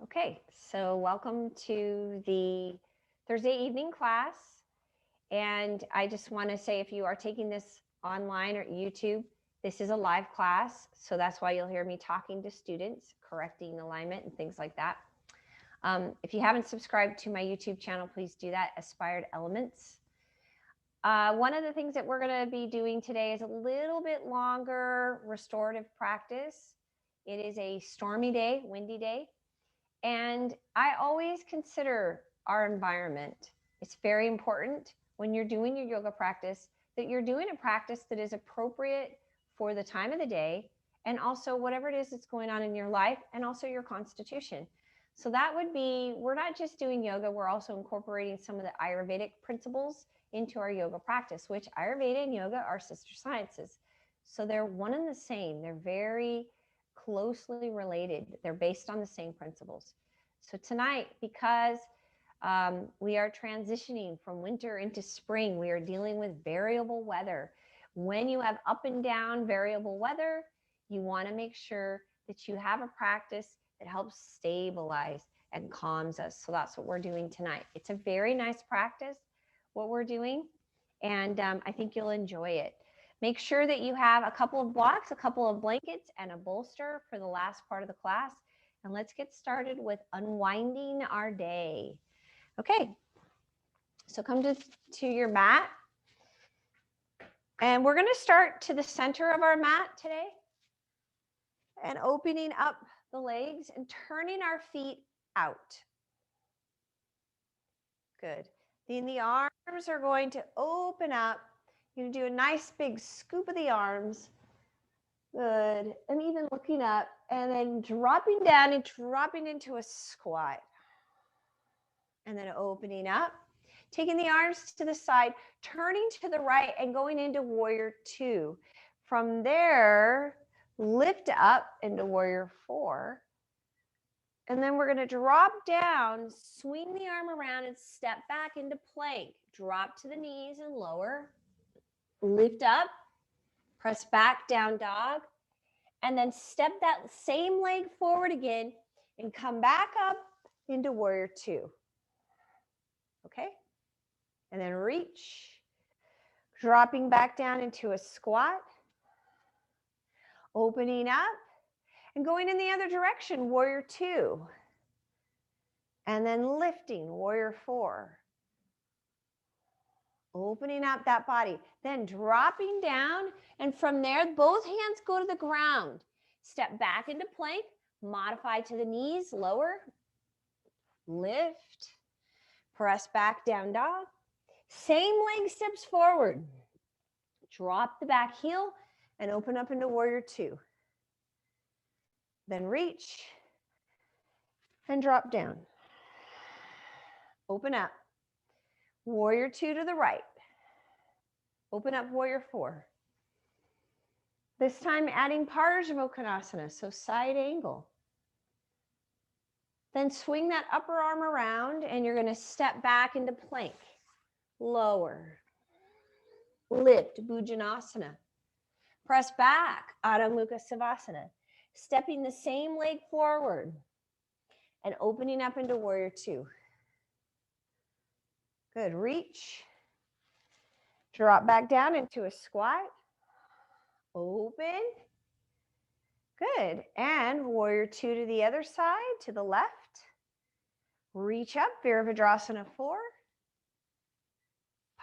Okay, so welcome to the Thursday evening class. And I just want to say, if you are taking this online or YouTube, this is a live class. So that's why you'll hear me talking to students, correcting alignment and things like that. If you haven't subscribed to my YouTube channel, please do that, Aspired Elements. One of the things that we're going to be doing today is a little bit longer restorative practice. It is a stormy day, windy day. And I always consider our environment. It's very important when you're doing your yoga practice that you're doing a practice that is appropriate for the time of the day and also whatever it is that's going on in your life and also your constitution. So that would be, we're not just doing yoga, we're also incorporating some of the Ayurvedic principles into our yoga practice, which Ayurveda and yoga are sister sciences. So they're one and the same. They're very closely related. They're based on the same principles. So tonight, because we are transitioning from winter into spring, we are dealing with variable weather. When you have up and down variable weather, you want to make sure that you have a practice that helps stabilize and calms us. So that's what we're doing tonight. It's a very nice practice, what we're doing, and I think you'll enjoy it. Make sure that you have a couple of blocks, a couple of blankets, and a bolster for the last part of the class. And let's get started with unwinding our day. Okay, so come to your mat. And we're going to start to the center of our mat today and opening up the legs and turning our feet out. Good. Then the arms are going to open up. You're going to do a nice big scoop of the arms. Good. And even looking up and then dropping down and dropping into a squat. And then opening up, taking the arms to the side, turning to the right and going into warrior two. From there, lift up into warrior four. And then we're going to drop down, swing the arm around and step back into plank. Drop to the knees and lower. Lift up, press back, down dog. And then step that same leg forward again and come back up into warrior two. Okay? And then reach, dropping back down into a squat, opening up, and going in the other direction, warrior two. And then lifting, warrior four. Opening up that body, then dropping down, and from there, both hands go to the ground. Step back into plank, modify to the knees, lower, lift, press back, down dog. Same leg steps forward. Drop the back heel and open up into warrior two. Then reach and drop down. Open up. Warrior two to the right. Open up warrior four. This time adding Parsvakonasana, so side angle. Then swing that upper arm around and you're going to step back into plank. Lower. Lift, Bhujanasana. Press back, Adho Mukha Savasana. Stepping the same leg forward and opening up into warrior two. Good, reach. Drop back down into a squat. Open. Good, and warrior two to the other side, to the left. Reach up, Virabhadrasana 4.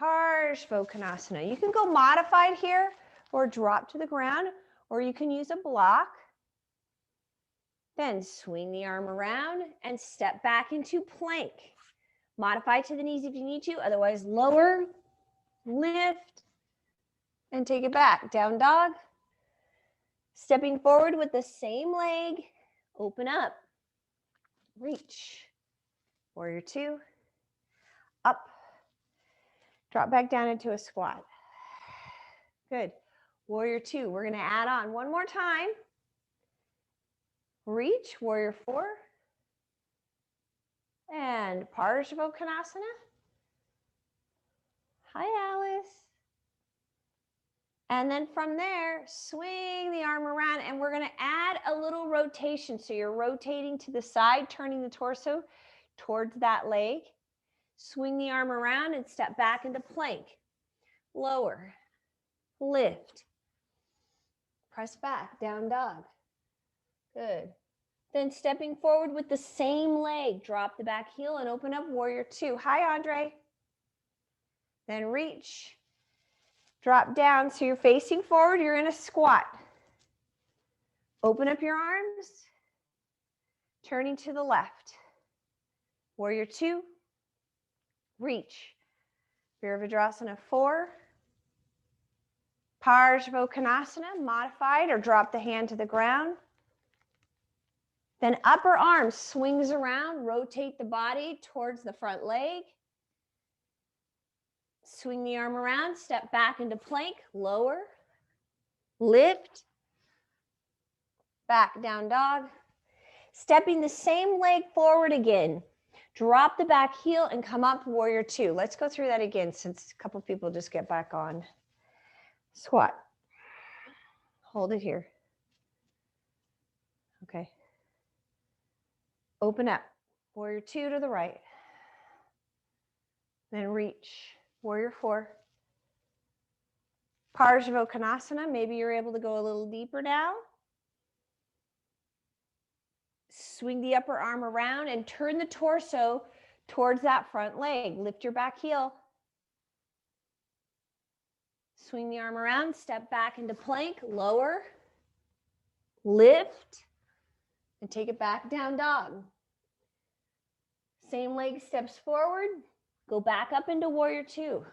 Parsvakonasana. You can go modified here or drop to the ground, or you can use a block. Then swing the arm around and step back into plank. Modify to the knees if you need to, otherwise lower, lift, and take it back. Down dog. Stepping forward with the same leg, open up, reach. Warrior two, up, drop back down into a squat. Good. Warrior two, we're going to add on one more time. Reach, warrior four, and Parsvakonasana. Hi, Alice. And then from there, swing the arm around, and we're going to add a little rotation. So you're rotating to the side, turning the torso towards that leg. Swing the arm around and step back into plank. Lower, lift, press back, down dog. Good. Then stepping forward with the same leg, drop the back heel and open up warrior two. Hi, Andre. Then reach. Drop down, so you're facing forward, you're in a squat. Open up your arms, turning to the left. Warrior two, reach. Virabhadrasana 4. Parsvakonasana, modified, or drop the hand to the ground. Then upper arm swings around, rotate the body towards the front leg. Swing the arm around, step back into plank, lower, lift, back down dog. Stepping the same leg forward again. Drop the back heel and come up warrior two. Let's go through that again since a couple people just get back on. Squat. Hold it here. Okay. Open up. Warrior two to the right. Then reach. Warrior 4. Parsvakonasana. Maybe you're able to go a little deeper now. Swing the upper arm around and turn the torso towards that front leg. Lift your back heel. Swing the arm around, step back into plank, lower, lift, and take it back, down dog. Same leg steps forward, go back up into warrior two.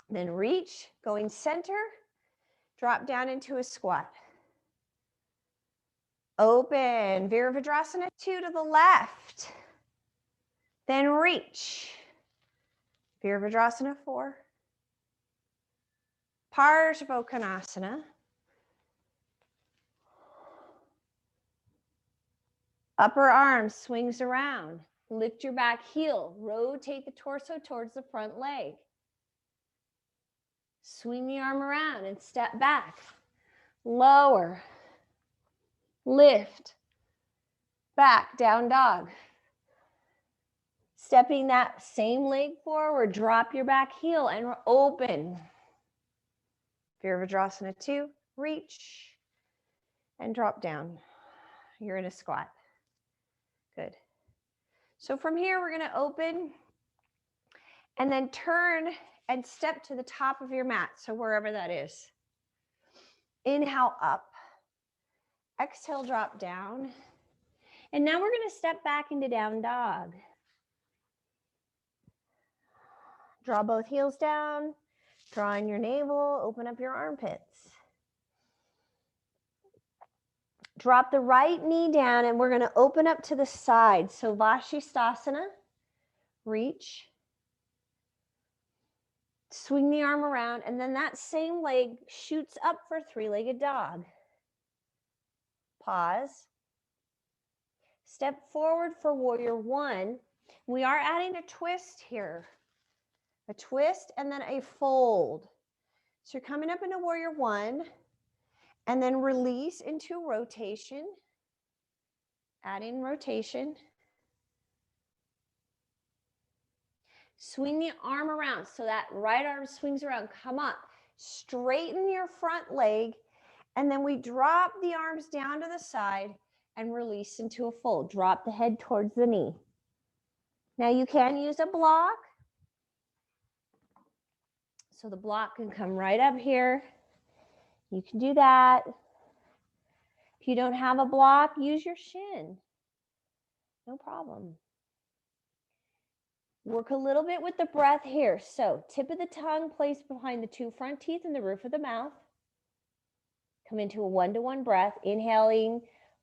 Then reach, going center, drop down into a squat. Open, Virabhadrasana 2 to the left. Then reach, Virabhadrasana 4. Parsvakonasana. Upper arm swings around. Lift your back heel. Rotate the torso towards the front leg. Swing the arm around and step back. Lower. Lift. Back, down dog. Stepping that same leg forward. Drop your back heel and open. Virabhadrasana 2. Reach. And drop down. You're in a squat. Good. So from here, we're going to open and then turn and step to the top of your mat. So wherever that is. Inhale up. Exhale, drop down. And now we're going to step back into down dog. Draw both heels down. Draw in your navel. Open up your armpits. Drop the right knee down and we're going to open up to the side. So Vashisthasana, reach. Swing the arm around and then that same leg shoots up for three-legged dog. Pause. Step forward for warrior one. We are adding a twist here. A twist and then a fold. So you're coming up into warrior one. And then release into rotation. Add in rotation. Swing the arm around. So that right arm swings around. Come up. Straighten your front leg. And then we drop the arms down to the side and release into a fold. Drop the head towards the knee. Now you can use a block. So the block can come right up here. You can do that. If you don't have a block, use your shin. No problem. Work a little bit with the breath here. So tip of the tongue placed behind the two front teeth and the roof of the mouth. Come into a 1-to-1 breath, inhaling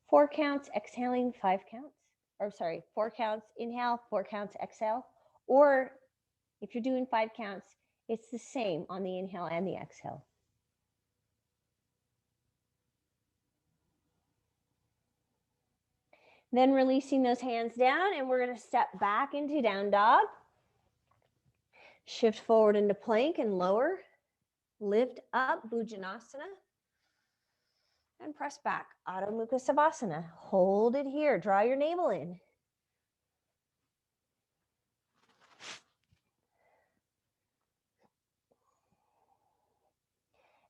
4 counts, exhaling 5 counts. Or sorry, 4 counts, inhale, 4 counts, exhale. Or if you're doing 5 counts, it's the same on the inhale and the exhale. Then releasing those hands down and we're going to step back into down dog. Shift forward into plank and lower. Lift up, Bhujanasana. And press back, Adho Mukha Savasana. Hold it here, draw your navel in.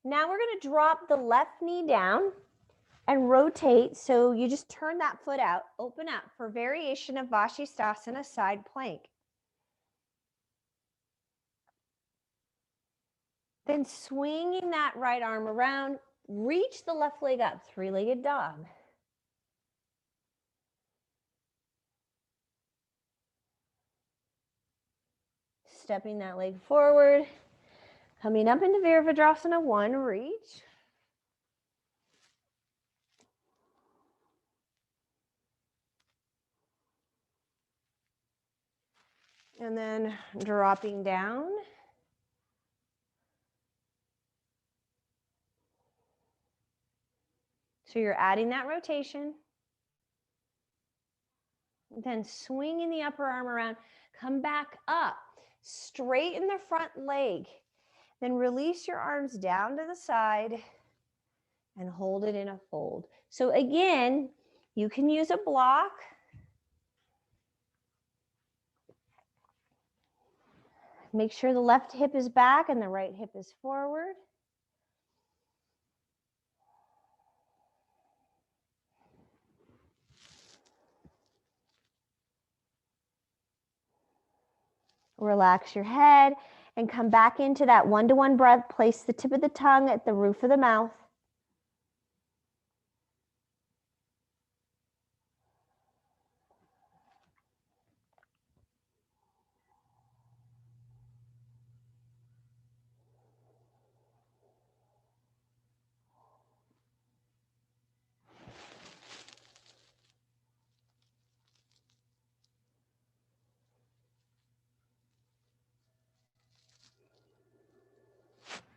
Now we're going to drop the left knee down and rotate. So you just turn that foot out, open up for variation of Vashisthasana, side plank. Then swinging that right arm around, reach the left leg up, three-legged dog. Stepping that leg forward, coming up into Virabhadrasana, one, reach. And then dropping down. So you're adding that rotation. Then swinging the upper arm around, come back up, straighten the front leg. Then release your arms down to the side and hold it in a fold. So again, you can use a block. Make sure the left hip is back and the right hip is forward. Relax your head and come back into that one-to-one breath. Place the tip of the tongue at the roof of the mouth.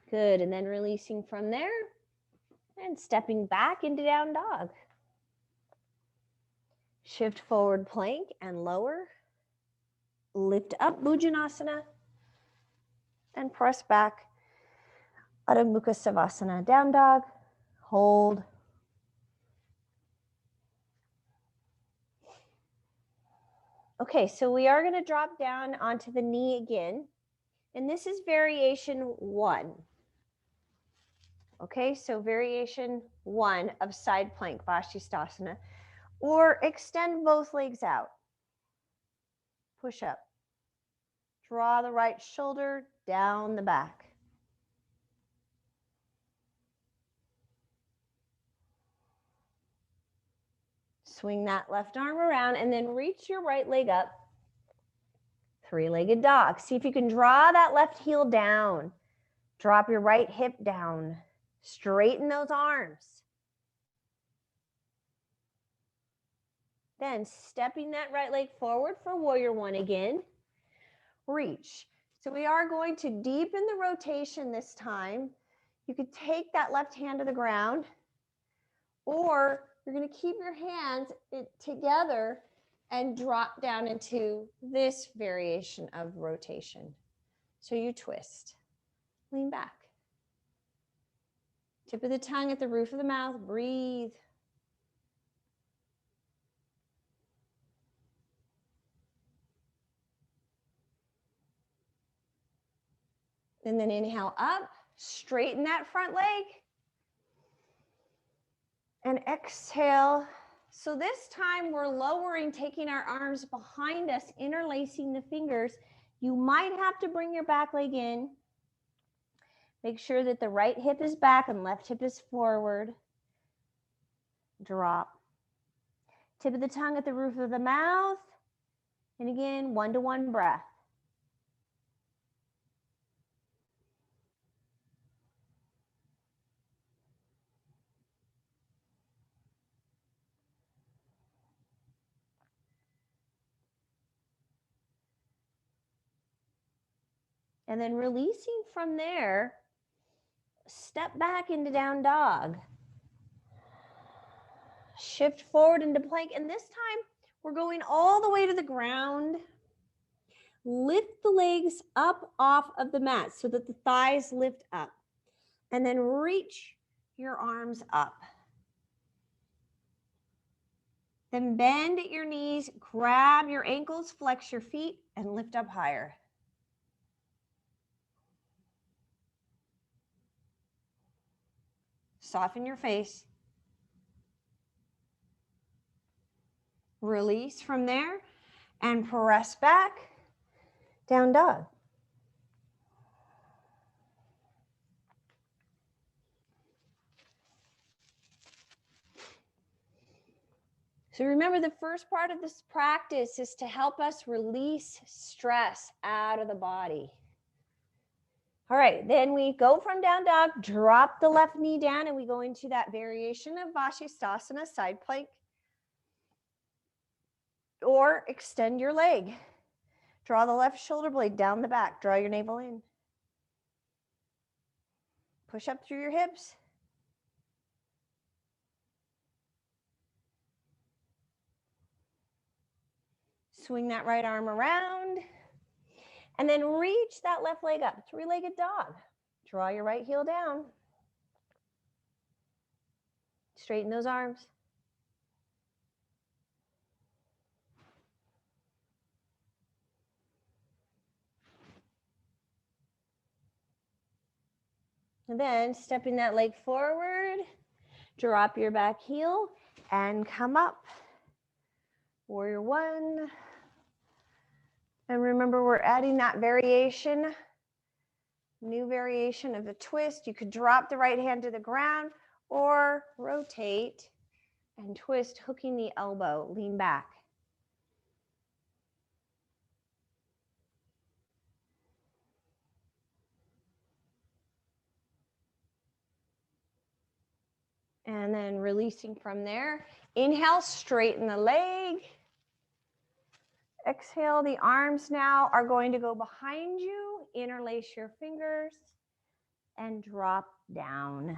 Good, and then releasing from there and stepping back into down dog. Shift forward plank and lower. Lift up Bhujanasana and press back. Adho Mukha Savasana, down dog. Hold. Okay, so we are going to drop down onto the knee again. And this is variation 1. Okay, so variation 1 of side plank, Vashisthasana. Or extend both legs out. Push up. Draw the right shoulder down the back. Swing that left arm around and then reach your right leg up. Three-legged dog. See if you can draw that left heel down. Drop your right hip down. Straighten those arms. Then stepping that right leg forward for warrior 1 again. Reach. So we are going to deepen the rotation this time. You could take that left hand to the ground, or you're going to keep your hands together and drop down into this variation of rotation. So you twist, lean back. Tip of the tongue at the roof of the mouth, breathe. And then inhale up, straighten that front leg. And exhale. So this time we're lowering, taking our arms behind us, interlacing the fingers. You might have to bring your back leg in. Make sure that the right hip is back and left hip is forward. Drop. Tip of the tongue at the roof of the mouth. And again, one-to-one breath. And then releasing from there, step back into down dog. Shift forward into plank. And this time we're going all the way to the ground. Lift the legs up off of the mat so that the thighs lift up. And then reach your arms up. Then bend at your knees, grab your ankles, flex your feet, and lift up higher. Soften your face. Release from there and press back, down dog. So remember, the first part of this practice is to help us release stress out of the body. All right, then we go from down dog, drop the left knee down, and we go into that variation of Vashisthasana, side plank. Or extend your leg. Draw the left shoulder blade down the back. Draw your navel in. Push up through your hips. Swing that right arm around. And then reach that left leg up. Three-legged dog. Draw your right heel down. Straighten those arms. And then stepping that leg forward, drop your back heel and come up. Warrior one. And remember, we're adding that variation, new variation of the twist. You could drop the right hand to the ground or rotate and twist, hooking the elbow, lean back. And then releasing from there. Inhale, straighten the leg. Exhale, the arms now are going to go behind you. Interlace your fingers and drop down.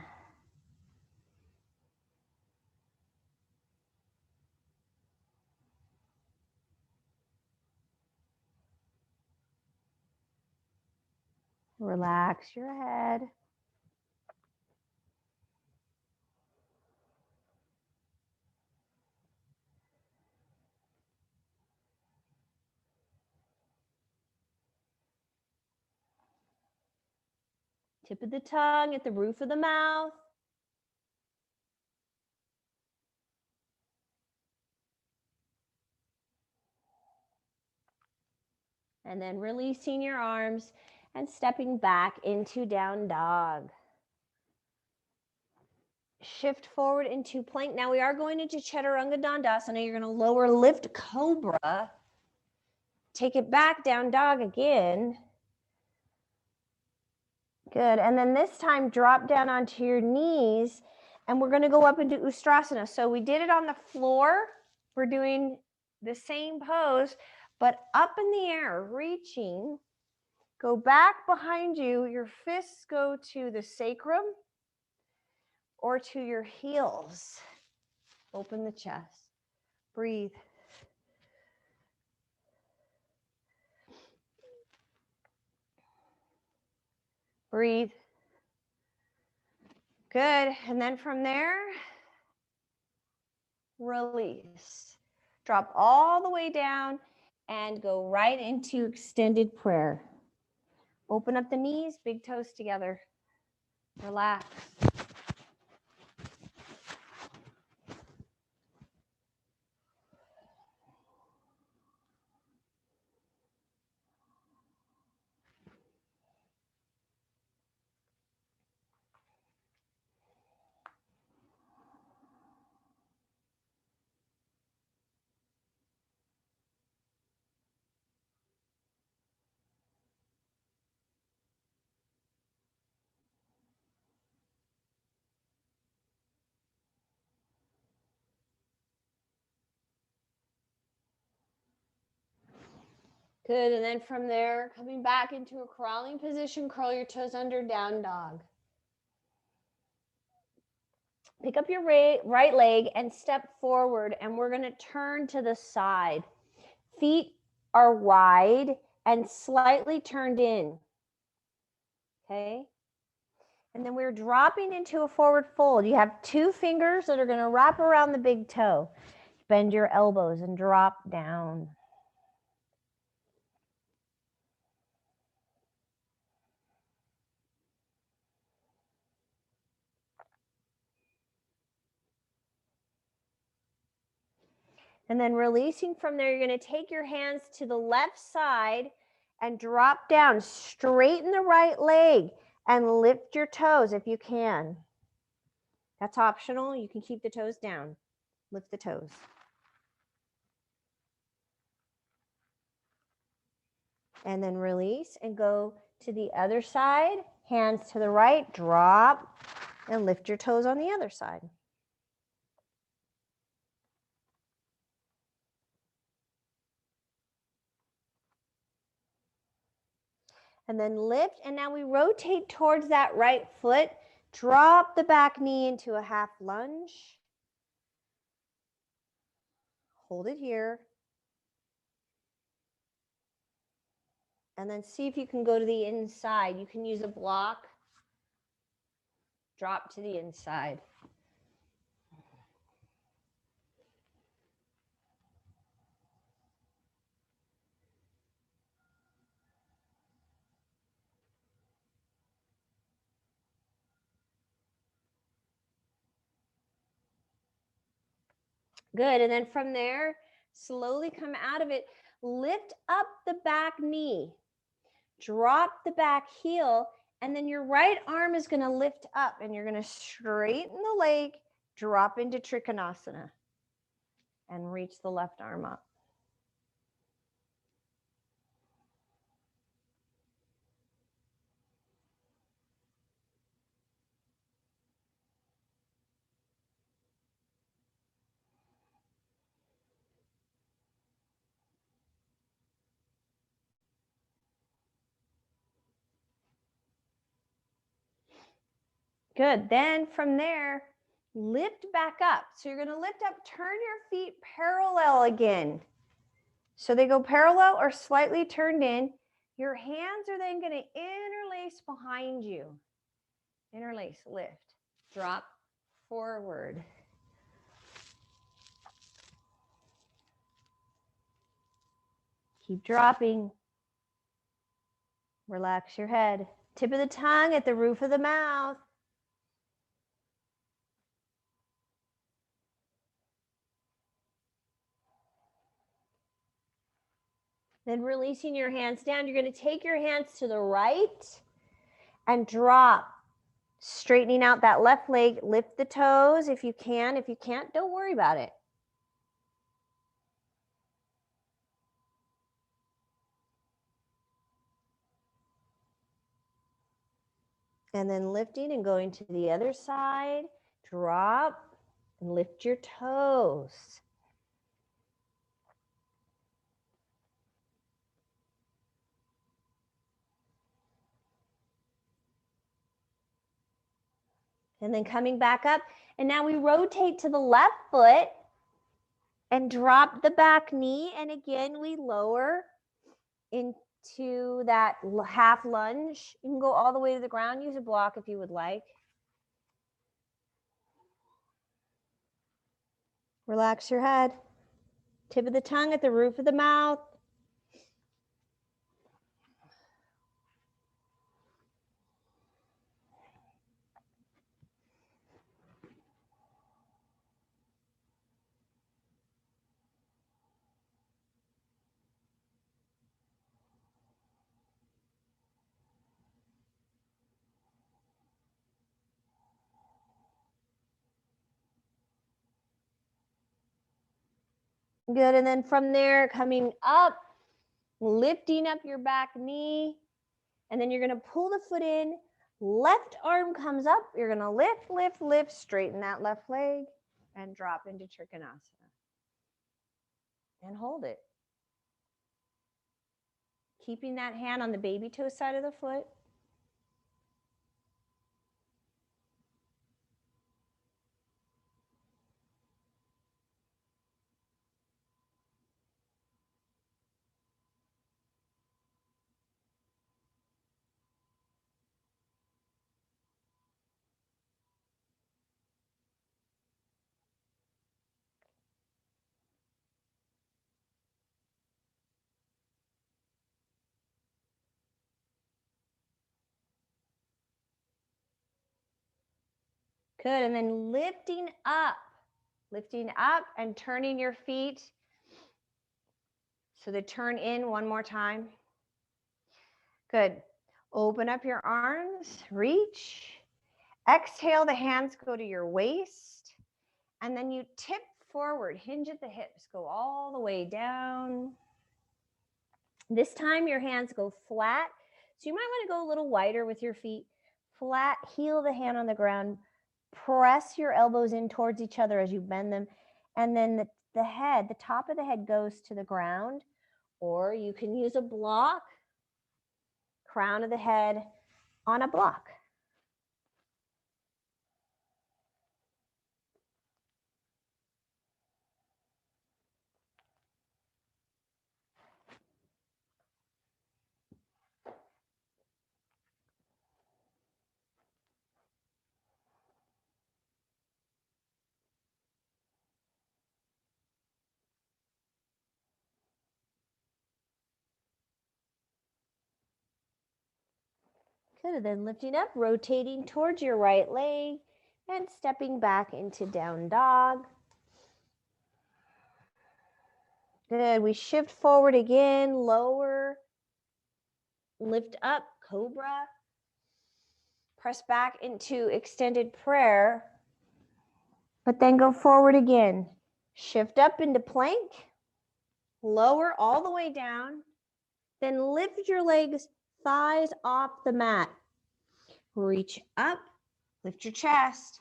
Relax your head. Tip of the tongue at the roof of the mouth. And then releasing your arms and stepping back into down dog. Shift forward into plank. Now we are going into Chaturanga Dandasana. You're going to lower lift cobra. Take it back, down dog again. Good. And then this time drop down onto your knees and we're going to go up into Ustrasana. So we did it on the floor. We're doing the same pose, but up in the air, reaching. Go back behind you. Your fists go to the sacrum or to your heels. Open the chest. Breathe. Breathe. Good. And then from there, release. Drop all the way down and go right into extended prayer. Open up the knees, big toes together. Relax. Good, and then from there, coming back into a crawling position, curl your toes under, down dog. Pick up your right leg and step forward, and we're going to turn to the side. Feet are wide and slightly turned in, okay? And then we're dropping into a forward fold. You have 2 fingers that are going to wrap around the big toe. Bend your elbows and drop down. And then releasing from there, you're going to take your hands to the left side and drop down. Straighten the right leg and lift your toes if you can. That's optional. You can keep the toes down. Lift the toes. And then release and go to the other side. Hands to the right, drop, and lift your toes on the other side. And then lift, and now we rotate towards that right foot. Drop the back knee into a half lunge. Hold it here. And then see if you can go to the inside. You can use a block. Drop to the inside. Good, and then from there, slowly come out of it. Lift up the back knee. Drop the back heel, and then your right arm is going to lift up, and you're going to straighten the leg, drop into Trikonasana, and reach the left arm up. Good. Then from there, lift back up. So you're going to lift up, turn your feet parallel again. So they go parallel or slightly turned in. Your hands are then going to interlace behind you. Interlace, lift, drop, forward. Keep dropping. Relax your head. Tip of the tongue at the roof of the mouth. Then releasing your hands down, you're going to take your hands to the right and drop. Straightening out that left leg, lift the toes if you can. If you can't, don't worry about it. And then lifting and going to the other side, drop and lift your toes. And then coming back up, and now we rotate to the left foot and drop the back knee, and again we lower into that half lunge. You can go all the way to the ground. Use a block if you would like. Relax your head. Tip of the tongue at the roof of the mouth. Good, and then from there, coming up, lifting up your back knee, and then you're going to pull the foot in. Left arm comes up. You're going to lift, lift, lift, straighten that left leg, and drop into Trikonasana. And hold it. Keeping that hand on the baby toe side of the foot. Good, and then lifting up and turning your feet. So they turn in one more time. Good. Open up your arms, reach. Exhale, the hands go to your waist. And then you tip forward, hinge at the hips, go all the way down. This time your hands go flat. So you might want to go a little wider with your feet. Flat, heel of the hand on the ground. Press your elbows in towards each other as you bend them. And then the head, the top of the head goes to the ground. Or you can use a block, crown of the head on a block. Good, and then lifting up, rotating towards your right leg and stepping back into down dog. Good, we shift forward again, lower, lift up, cobra. Press back into extended prayer, but then go forward again. Shift up into plank, lower all the way down, then lift your legs, thighs off the mat. Reach up, lift your chest,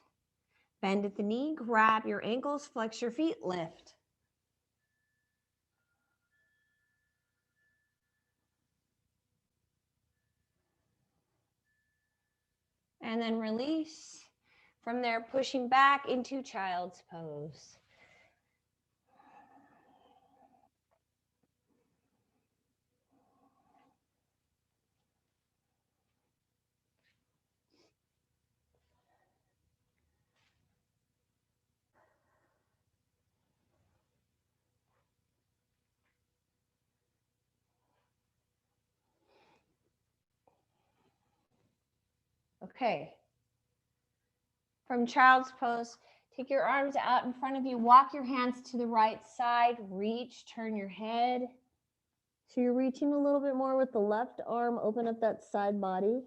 bend at the knee, grab your ankles, flex your feet, lift. And then release. From there, pushing back into child's pose. Okay. From child's pose, take your arms out in front of you. Walk your hands to the right side. Reach, turn your head. So you're reaching a little bit more with the left arm. Open up that side body.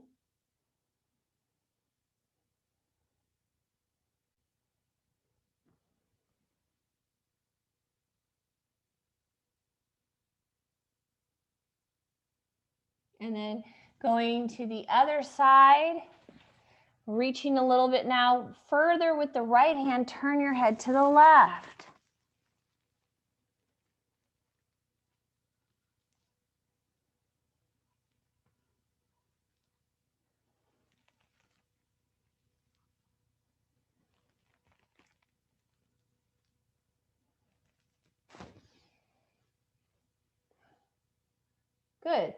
And then going to the other side. Reaching a little bit now further with the right hand. Turn your head to the left. Good.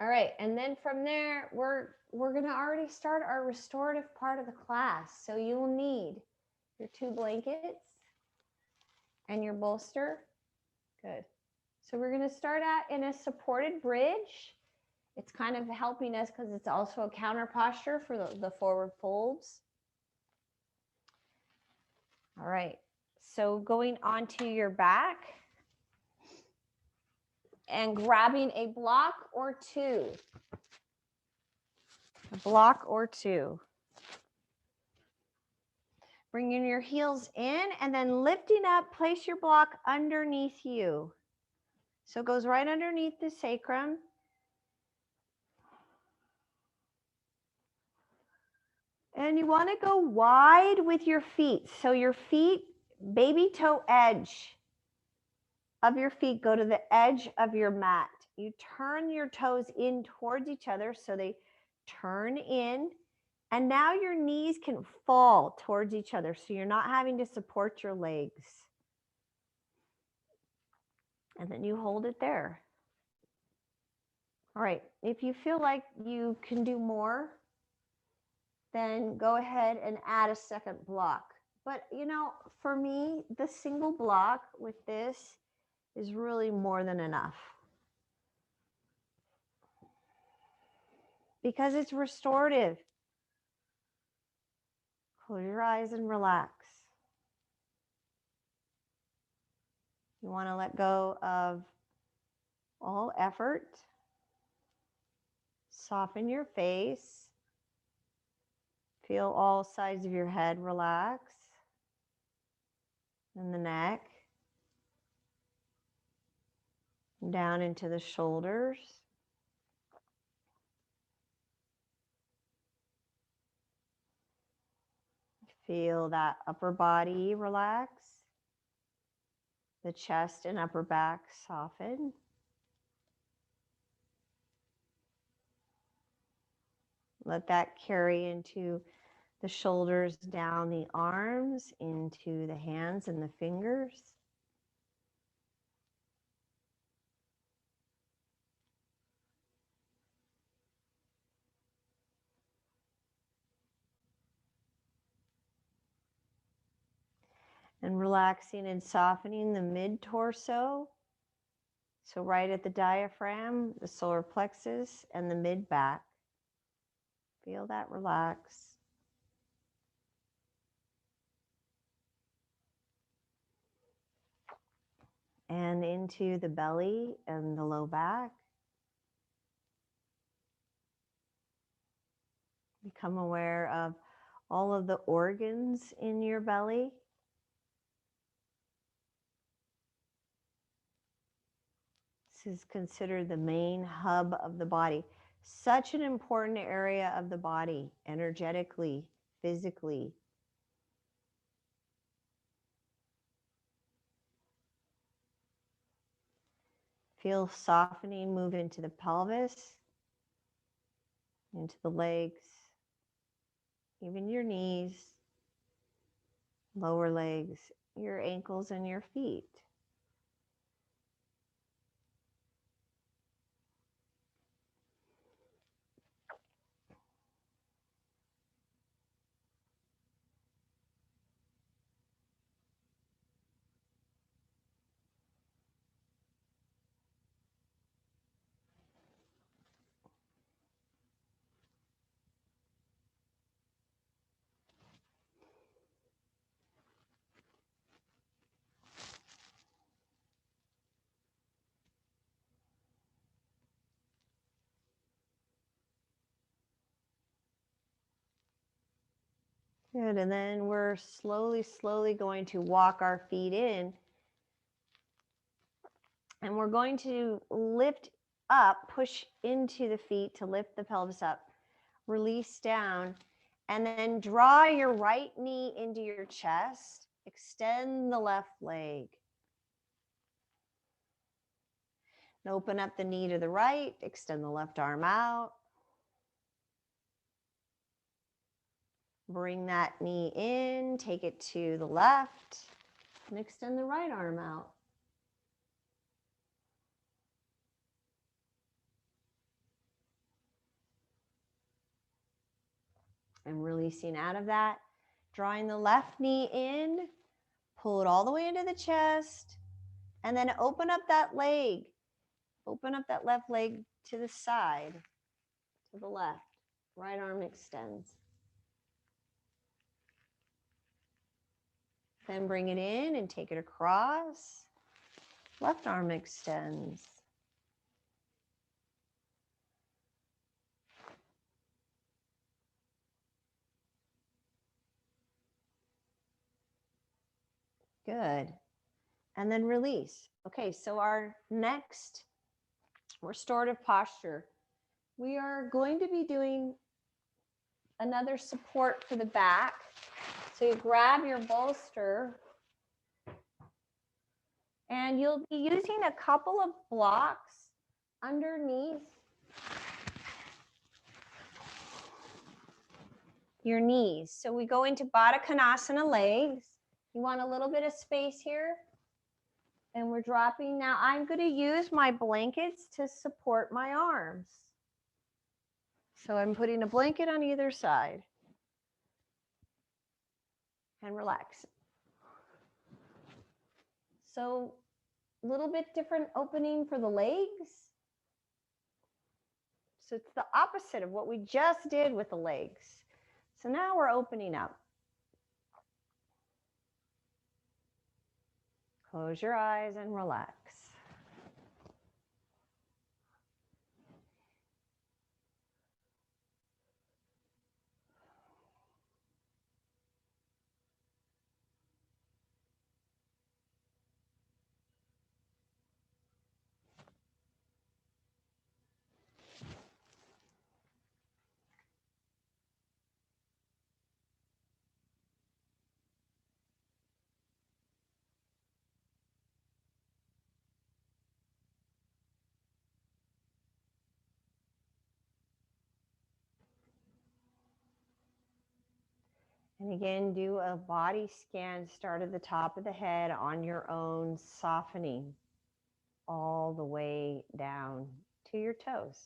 All right, and then from there, we're gonna already start our restorative part of the class. So you will need your 2 blankets and your bolster. Good. So we're gonna start out in a supported bridge. It's kind of helping us because it's also a counter posture for the forward folds. All right, so going onto your back and grabbing a block or 2. A block or 2. Bringing your heels in and then lifting up, place your block underneath you. So it goes right underneath the sacrum. And you want to go wide with your feet. So your feet, baby toe edge of your feet go to the edge of your mat. You turn your toes in towards each other so they turn in. And now your knees can fall towards each other so you're not having to support your legs. And then you hold it there. All right, if you feel like you can do more, then go ahead and add a second block. But you know, for me, the single block with this is really more than enough. Because it's restorative. Close your eyes and relax. You want to let go of all effort. Soften your face. Feel all sides of your head relax. And the neck. Down into the shoulders. Feel that upper body relax. The chest and upper back soften. Let that carry into the shoulders, down the arms, into the hands and the fingers. And relaxing and softening the mid-torso. So right at the diaphragm, the solar plexus, and the mid-back. Feel that relax. And into the belly and the low back. Become aware of all of the organs in your belly. This is considered the main hub of the body. Such an important area of the body, energetically, physically. Feel softening move into the pelvis, into the legs, even your knees, lower legs, your ankles and your feet. Good, and then we're slowly going to walk our feet in. And we're going to lift up, push into the feet to lift the pelvis up. Release down, and then draw your right knee into your chest. Extend the left leg. And open up the knee to the right. Extend the left arm out. Bring that knee in, take it to the left, and extend the right arm out. And releasing out of that, drawing the left knee in, pull it all the way into the chest, and then open up that leg. Open up that left leg to the side, to the left. Right arm extends. Then bring it in and take it across. Left arm extends. Good. And then release. Okay, so our next restorative posture, we are going to be doing another support for the back. So you grab your bolster and you'll be using a couple of blocks underneath your knees. So we go into Vata Konasana legs. You want a little bit of space here. And we're dropping. Now I'm going to use my blankets to support my arms. So I'm putting a blanket on either side. And relax. So a little bit different opening for the legs. So it's the opposite of what we just did with the legs. So now we're opening up. Close your eyes and relax. And again, do a body scan. Start at the top of the head on your own, softening all the way down to your toes.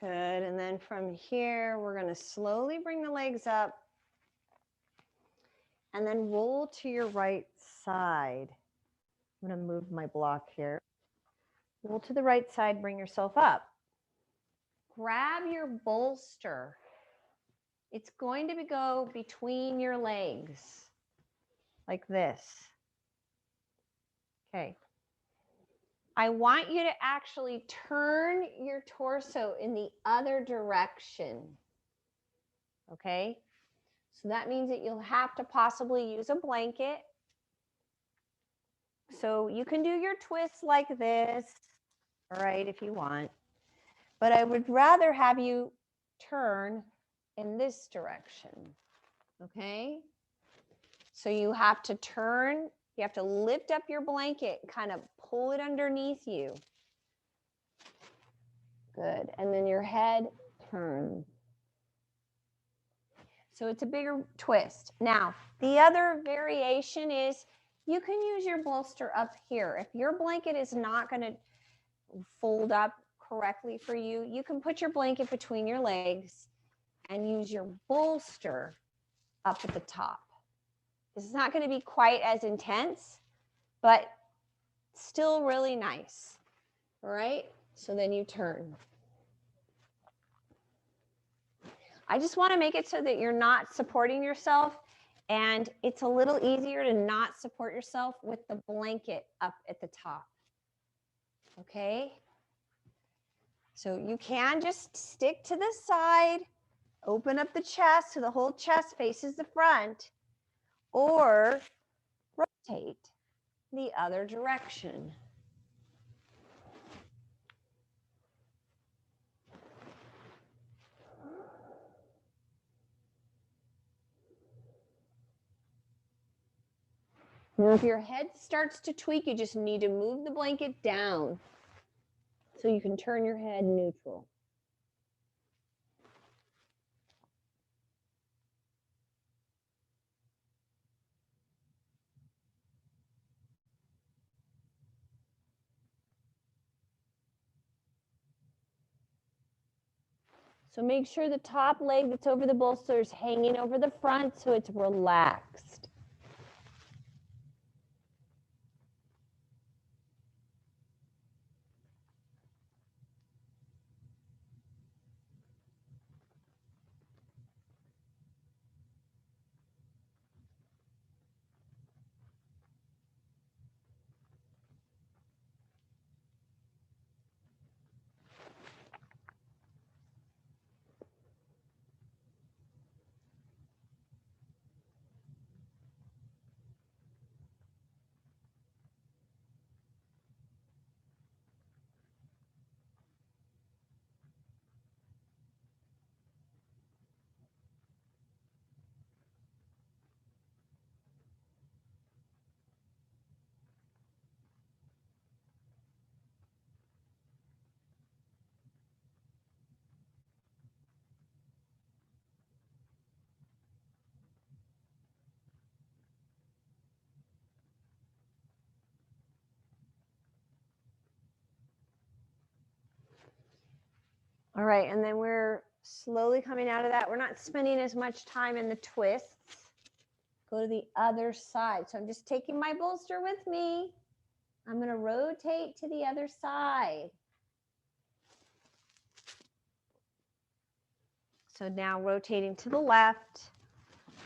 Good, and then from here, we're going to slowly bring the legs up and then roll to your right side. I'm going to move my block here. Roll to the right side, bring yourself up. Grab your bolster. It's going to go between your legs, like this. Okay. I want you to actually turn your torso in the other direction. Okay? So that means that you'll have to possibly use a blanket. So you can do your twists like this, all right, if you want. But I would rather have you turn in this direction. Okay? So you have to turn, you have to lift up your blanket, kind of pull it underneath you. Good. And then your head turns. So it's a bigger twist. Now, the other variation is you can use your bolster up here. If your blanket is not going to fold up correctly for you, you can put your blanket between your legs and use your bolster up at the top. This is not going to be quite as intense, but still really nice. All right? So then you turn. I just want to make it so that you're not supporting yourself, and it's a little easier to not support yourself with the blanket up at the top. Okay. So you can just stick to the side, open up the chest so the whole chest faces the front, or rotate the other direction. Now, if your head starts to tweak, you just need to move the blanket down so you can turn your head neutral. So make sure the top leg that's over the bolster is hanging over the front so it's relaxed. All right, and then we're slowly coming out of that. We're not spending as much time in the twists. Go to the other side. So I'm just taking my bolster with me. I'm going to rotate to the other side. So now rotating to the left.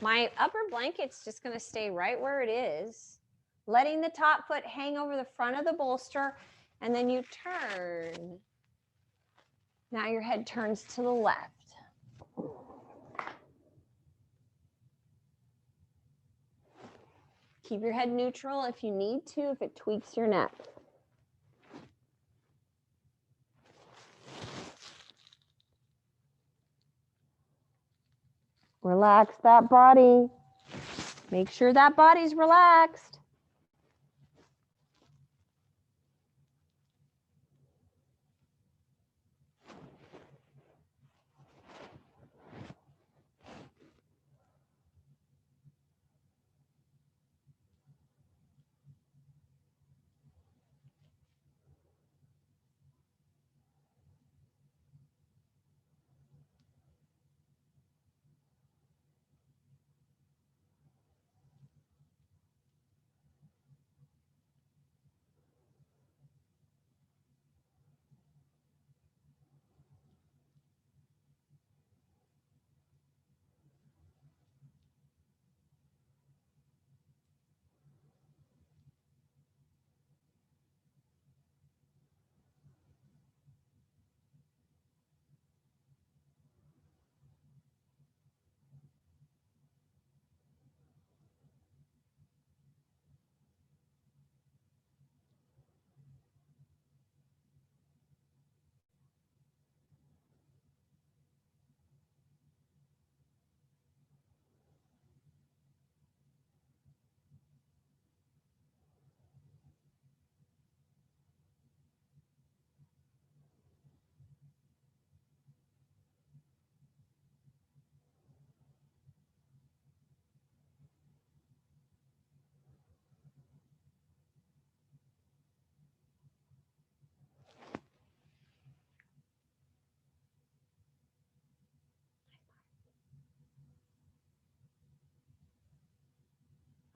My upper blanket's just going to stay right where it is, letting the top foot hang over the front of the bolster, and then you turn. Now your head turns to the left. Keep your head neutral if you need to, if it tweaks your neck. Relax that body. Make sure that body's relaxed.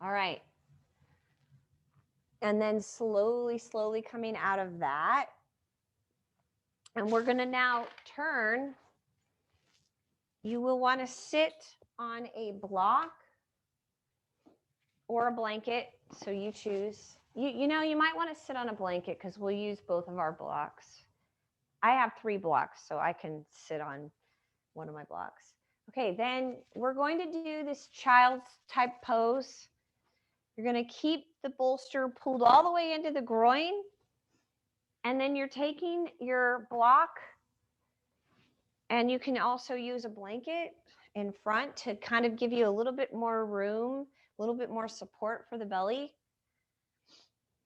All right. And then slowly, slowly coming out of that. And we're going to now turn. You will want to sit on a block or a blanket, so you choose. You know, you might want to sit on a blanket because we'll use both of our blocks. I have 3 blocks, so I can sit on one of my blocks. Okay, then we're going to do this child's type pose. You're going to keep the bolster pulled all the way into the groin. And then you're taking your block, and you can also use a blanket in front to kind of give you a little bit more room, a little bit more support for the belly.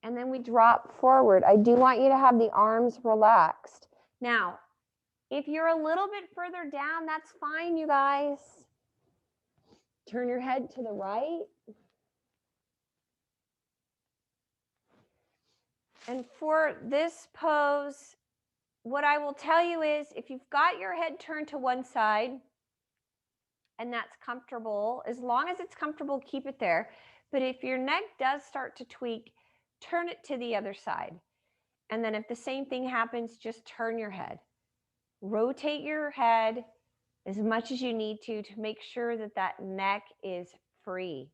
And then we drop forward. I do want you to have the arms relaxed. Now, if you're a little bit further down, that's fine, you guys. Turn your head to the right. And for this pose, what I will tell you is if you've got your head turned to one side and that's comfortable, as long as it's comfortable, keep it there. But if your neck does start to tweak, turn it to the other side. And then if the same thing happens, just turn your head. Rotate your head as much as you need to make sure that that neck is free.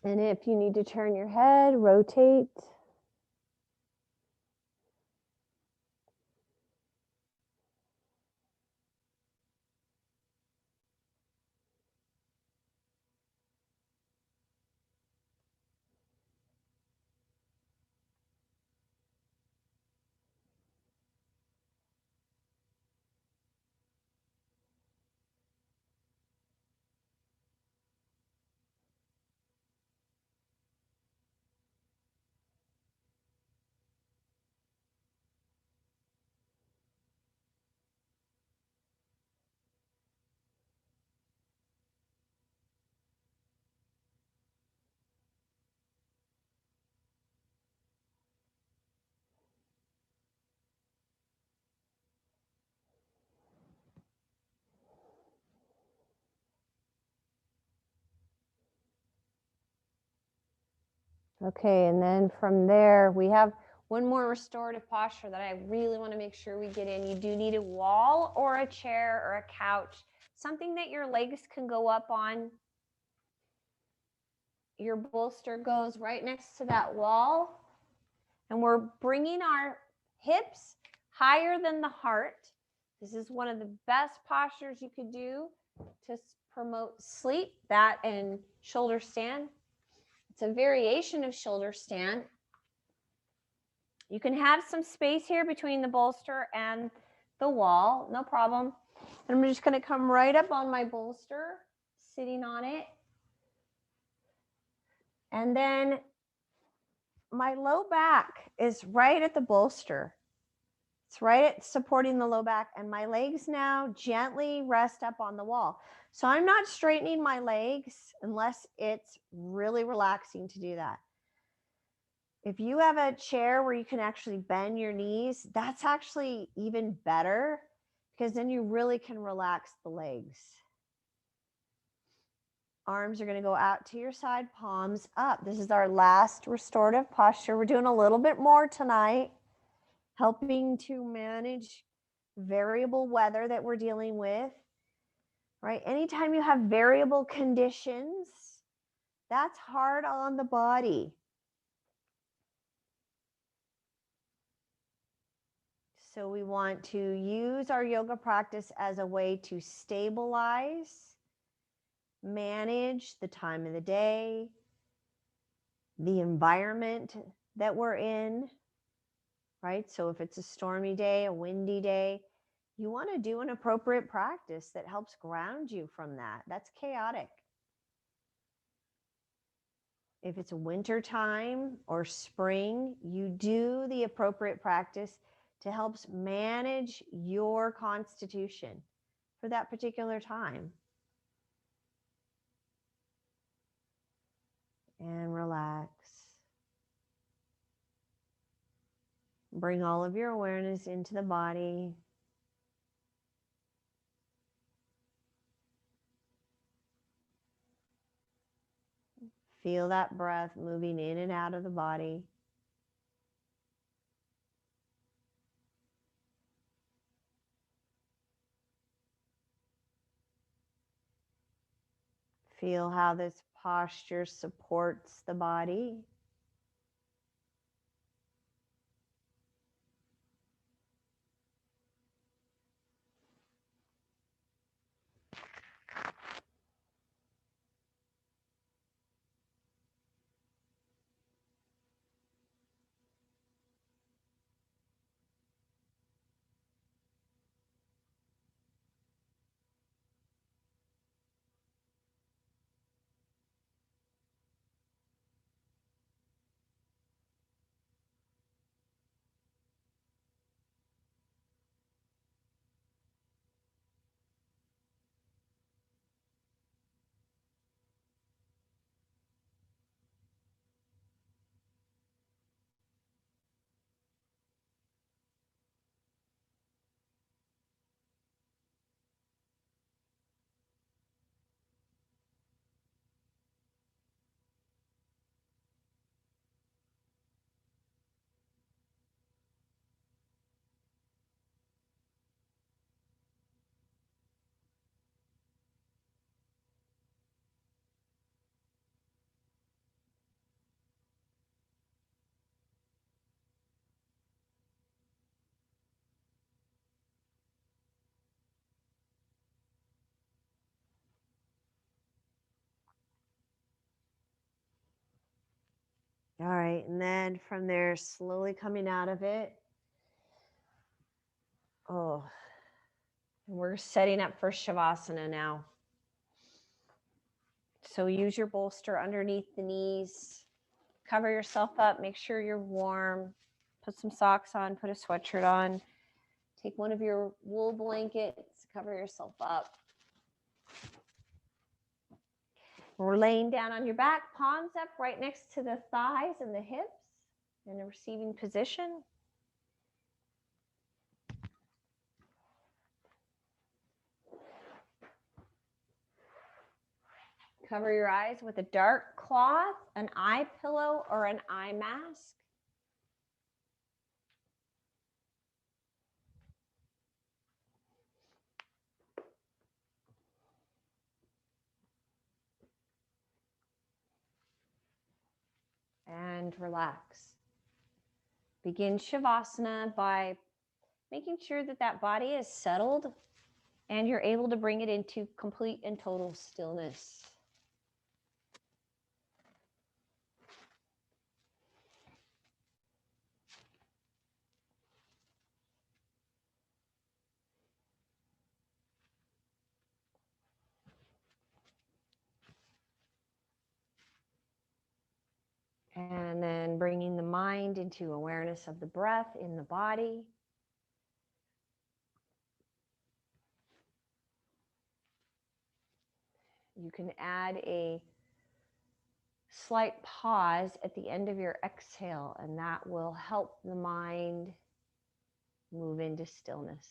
And if you need to turn your head, rotate. Okay, and then from there, we have one more restorative posture that I really want to make sure we get in. You do need a wall or a chair or a couch, something that your legs can go up on. Your bolster goes right next to that wall. And we're bringing our hips higher than the heart. This is one of the best postures you could do to promote sleep, that and shoulder stand. It's a variation of shoulder stand. You can have some space here between the bolster and the wall, no problem. And I'm just going to come right up on my bolster, sitting on it. And then my low back is right at the bolster. It's right at supporting the low back, and my legs now gently rest up on the wall. So I'm not straightening my legs unless it's really relaxing to do that. If you have a chair where you can actually bend your knees, that's actually even better because then you really can relax the legs. Arms are going to go out to your side, palms up. This is our last restorative posture. We're doing a little bit more tonight, helping to manage variable weather that we're dealing with, right? Anytime you have variable conditions, that's hard on the body. So we want to use our yoga practice as a way to stabilize, manage the time of the day, the environment that we're in, right? So if it's a stormy day, a windy day, you want to do an appropriate practice that helps ground you from that. That's chaotic. If it's winter time or spring, you do the appropriate practice to help manage your constitution for that particular time. And relax. Bring all of your awareness into the body. Feel that breath moving in and out of the body. Feel how this posture supports the body. All right, and then from there, slowly coming out of it. Oh, and we're setting up for Shavasana now. So use your bolster underneath the knees. Cover yourself up. Make sure you're warm. Put some socks on. Put a sweatshirt on. Take one of your wool blankets. Cover yourself up. We're laying down on your back, palms up right next to the thighs and the hips in a receiving position. Cover your eyes with a dark cloth, an eye pillow, or an eye mask. And relax. Begin Shavasana by making sure that that body is settled and you're able to bring it into complete and total stillness. And then bringing the mind into awareness of the breath in the body. You can add a slight pause at the end of your exhale, and that will help the mind move into stillness.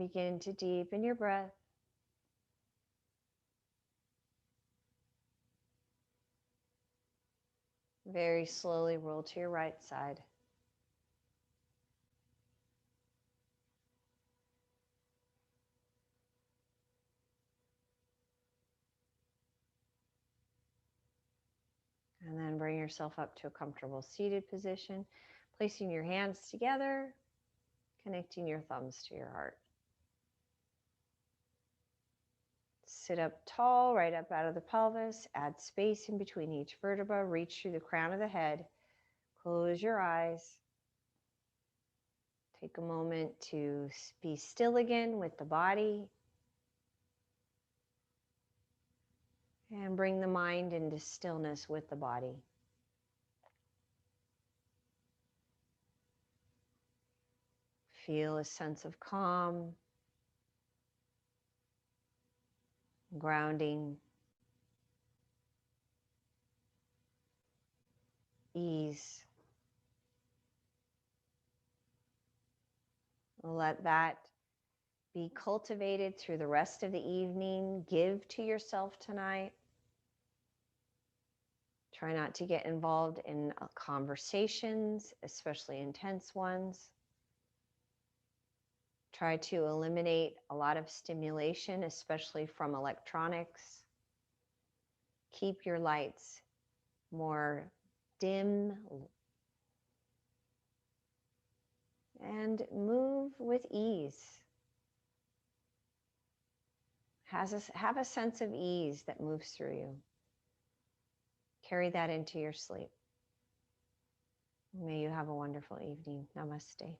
begin to deepen your breath. Very slowly roll to your right side. And then bring yourself up to a comfortable seated position, placing your hands together, connecting your thumbs to your heart. Sit up tall, right up out of the pelvis. Add space in between each vertebra. Reach through the crown of the head. Close your eyes. Take a moment to be still again with the body. And bring the mind into stillness with the body. Feel a sense of calm, grounding, ease. Let that be cultivated through the rest of the evening. Give to yourself tonight. Try not to get involved in conversations, especially intense ones. Try to eliminate a lot of stimulation, especially from electronics. Keep your lights more dim and move with ease. Have a sense of ease that moves through you. Carry that into your sleep. May you have a wonderful evening. Namaste.